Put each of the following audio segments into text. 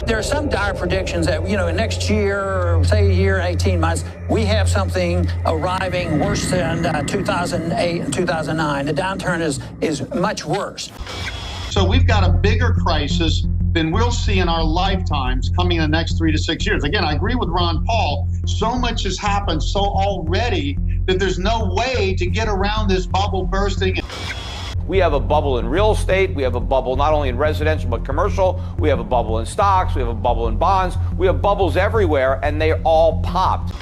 There are some dire predictions that, in next year, or say a year and 18 months, we have something arriving worse than 2008 and 2009. The downturn is much worse. So we've got a bigger crisis than we'll see in our lifetimes coming in the next 3 to 6 years. Again, I agree with Ron Paul. So much has happened so already that there's no way to get around this bubble bursting. We have a bubble in real estate. We have a bubble not only in residential but commercial. We have a bubble in stocks. We have a bubble in bonds. We have bubbles everywhere, and they all popped.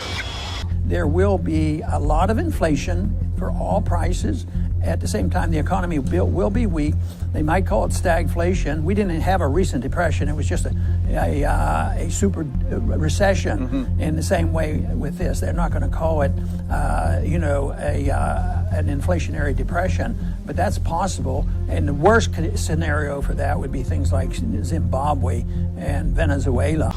There will be a lot of inflation for all prices. At the same time, the economy will be weak. They might call it stagflation. We didn't have a recent depression. It was just a super recession. In the same way with this. They're not going to call it, an inflationary depression, but that's possible. And the worst scenario for that would be things like Zimbabwe and Venezuela.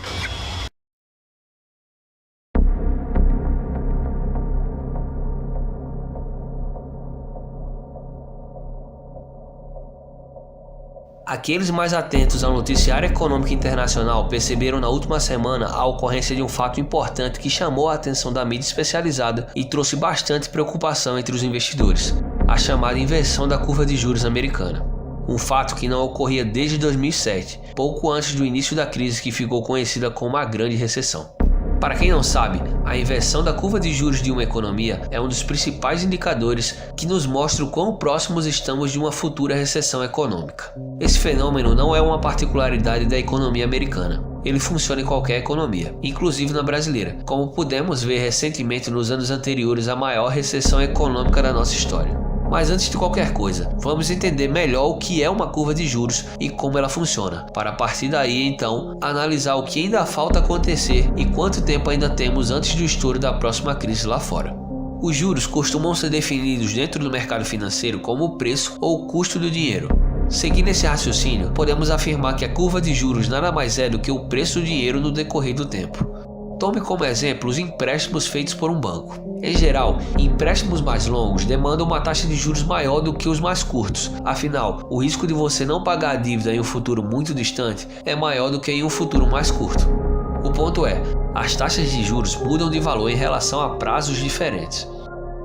Aqueles mais atentos ao noticiário econômico internacional perceberam na última semana a ocorrência de um fato importante que chamou a atenção da mídia especializada e trouxe bastante preocupação entre os investidores: a chamada inversão da curva de juros americana. Um fato que não ocorria desde 2007, pouco antes do início da crise que ficou conhecida como a Grande Recessão. Para quem não sabe, a inversão da curva de juros de uma economia é um dos principais indicadores que nos mostra o quão próximos estamos de uma futura recessão econômica. Esse fenômeno não é uma particularidade da economia americana. Ele funciona em qualquer economia, inclusive na brasileira, como pudemos ver recentemente nos anos anteriores à maior recessão econômica da nossa história. Mas antes de qualquer coisa, vamos entender melhor o que é uma curva de juros e como ela funciona, para a partir daí então analisar o que ainda falta acontecer e quanto tempo ainda temos antes do estouro da próxima crise lá fora. Os juros costumam ser definidos dentro do mercado financeiro como o preço ou o custo do dinheiro. Seguindo esse raciocínio, podemos afirmar que a curva de juros nada mais é do que o preço do dinheiro no decorrer do tempo. Tome como exemplo os empréstimos feitos por um banco. Em geral, empréstimos mais longos demandam uma taxa de juros maior do que os mais curtos. Afinal, o risco de você não pagar a dívida em um futuro muito distante é maior do que em um futuro mais curto. O ponto é, as taxas de juros mudam de valor em relação a prazos diferentes.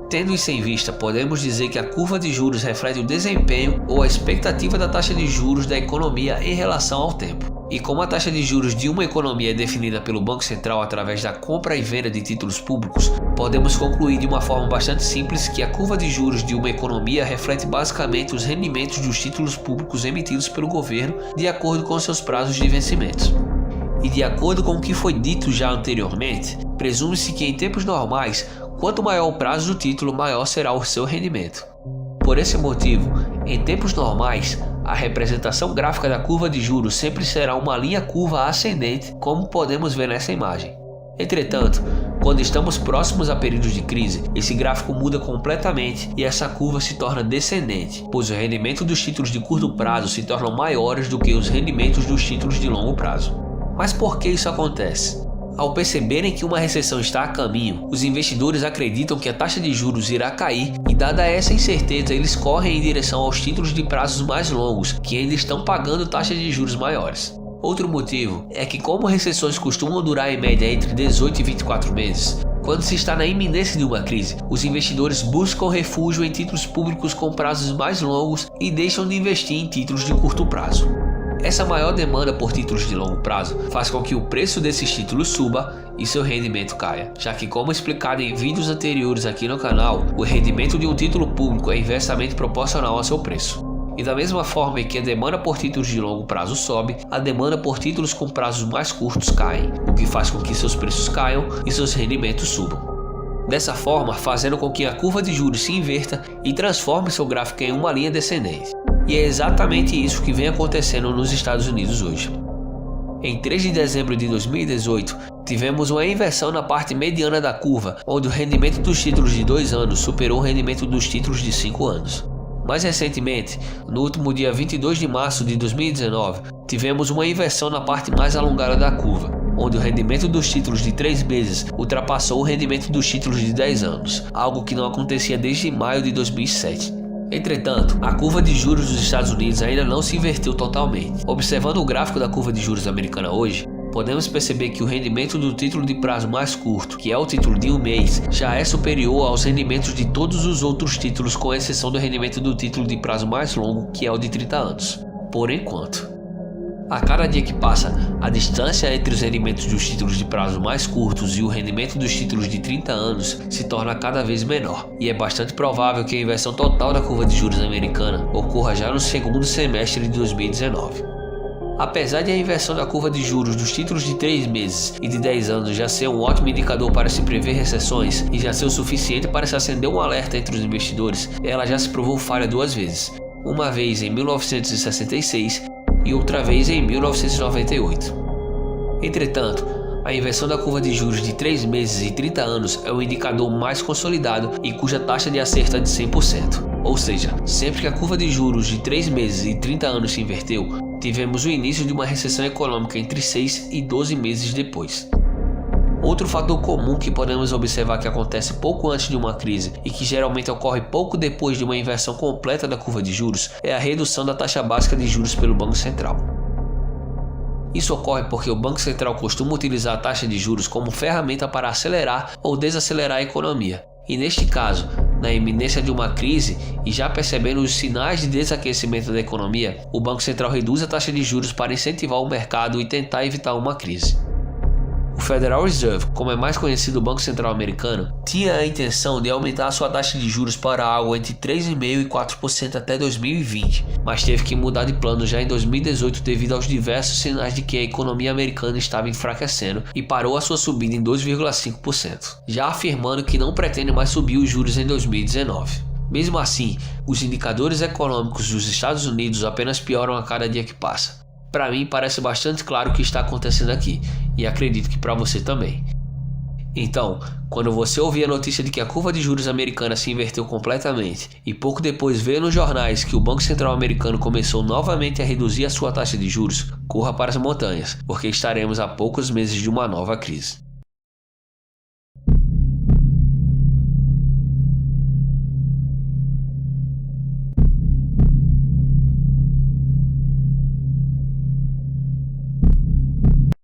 Tendo isso em vista, podemos dizer que a curva de juros reflete o desempenho ou a expectativa da taxa de juros da economia em relação ao tempo. E como a taxa de juros de uma economia é definida pelo Banco Central através da compra e venda de títulos públicos, podemos concluir de uma forma bastante simples que a curva de juros de uma economia reflete basicamente os rendimentos dos títulos públicos emitidos pelo governo de acordo com seus prazos de vencimento. E de acordo com o que foi dito já anteriormente, presume-se que em tempos normais, quanto maior o prazo do título, maior será o seu rendimento. Por esse motivo, em tempos normais, a representação gráfica da curva de juros sempre será uma linha curva ascendente, como podemos ver nessa imagem. Entretanto, quando estamos próximos a períodos de crise, esse gráfico muda completamente e essa curva se torna descendente, pois o rendimento dos títulos de curto prazo se tornam maiores do que os rendimentos dos títulos de longo prazo. Mas por que isso acontece? Ao perceberem que uma recessão está a caminho, os investidores acreditam que a taxa de juros irá cair e, dada essa incerteza, eles correm em direção aos títulos de prazos mais longos, que ainda estão pagando taxas de juros maiores. Outro motivo é que, como recessões costumam durar em média entre 18 e 24 meses, quando se está na iminência de uma crise, os investidores buscam refúgio em títulos públicos com prazos mais longos e deixam de investir em títulos de curto prazo. Essa maior demanda por títulos de longo prazo faz com que o preço desses títulos suba e seu rendimento caia, já que, como explicado em vídeos anteriores aqui no canal, o rendimento de um título público é inversamente proporcional ao seu preço. E da mesma forma em que a demanda por títulos de longo prazo sobe, a demanda por títulos com prazos mais curtos cai, o que faz com que seus preços caiam e seus rendimentos subam. Dessa forma, fazendo com que a curva de juros se inverta e transforme seu gráfico em uma linha descendente. E é exatamente isso que vem acontecendo nos Estados Unidos hoje. Em 3 de dezembro de 2018, tivemos uma inversão na parte mediana da curva, onde o rendimento dos títulos de 2 anos superou o rendimento dos títulos de 5 anos. Mais recentemente, no último dia 22 de março de 2019, tivemos uma inversão na parte mais alongada da curva, onde o rendimento dos títulos de 3 meses ultrapassou o rendimento dos títulos de 10 anos, algo que não acontecia desde maio de 2007. Entretanto, a curva de juros dos Estados Unidos ainda não se inverteu totalmente. Observando o gráfico da curva de juros americana hoje, podemos perceber que o rendimento do título de prazo mais curto, que é o título de um mês, já é superior aos rendimentos de todos os outros títulos, com exceção do rendimento do título de prazo mais longo, que é o de 30 anos. Por enquanto. A cada dia que passa, a distância entre os rendimentos dos títulos de prazo mais curtos e o rendimento dos títulos de 30 anos se torna cada vez menor, e é bastante provável que a inversão total da curva de juros americana ocorra já no segundo semestre de 2019. Apesar de a inversão da curva de juros dos títulos de 3 meses e de 10 anos já ser um ótimo indicador para se prever recessões e já ser o suficiente para se acender um alerta entre os investidores, ela já se provou falha 2 vezes, uma vez em 1966 e outra vez em 1998. Entretanto, a inversão da curva de juros de 3 meses e 30 anos é o indicador mais consolidado e cuja taxa de acerto é de 100%. Ou seja, sempre que a curva de juros de 3 meses e 30 anos se inverteu, tivemos o início de uma recessão econômica entre 6 e 12 meses depois. Outro fator comum que podemos observar que acontece pouco antes de uma crise e que geralmente ocorre pouco depois de uma inversão completa da curva de juros é a redução da taxa básica de juros pelo Banco Central. Isso ocorre porque o Banco Central costuma utilizar a taxa de juros como ferramenta para acelerar ou desacelerar a economia. E neste caso, na iminência de uma crise e já percebendo os sinais de desaquecimento da economia, o Banco Central reduz a taxa de juros para incentivar o mercado e tentar evitar uma crise. O Federal Reserve, como é mais conhecido o Banco Central americano, tinha a intenção de aumentar a sua taxa de juros para algo entre 3,5% e 4% até 2020, mas teve que mudar de plano já em 2018 devido aos diversos sinais de que a economia americana estava enfraquecendo e parou a sua subida em 2,5%, já afirmando que não pretende mais subir os juros em 2019. Mesmo assim, os indicadores econômicos dos Estados Unidos apenas pioram a cada dia que passa. Para mim parece bastante claro o que está acontecendo aqui, e acredito que para você também. Então, quando você ouvir a notícia de que a curva de juros americana se inverteu completamente, e pouco depois ver nos jornais que o Banco Central americano começou novamente a reduzir a sua taxa de juros, corra para as montanhas, porque estaremos a poucos meses de uma nova crise.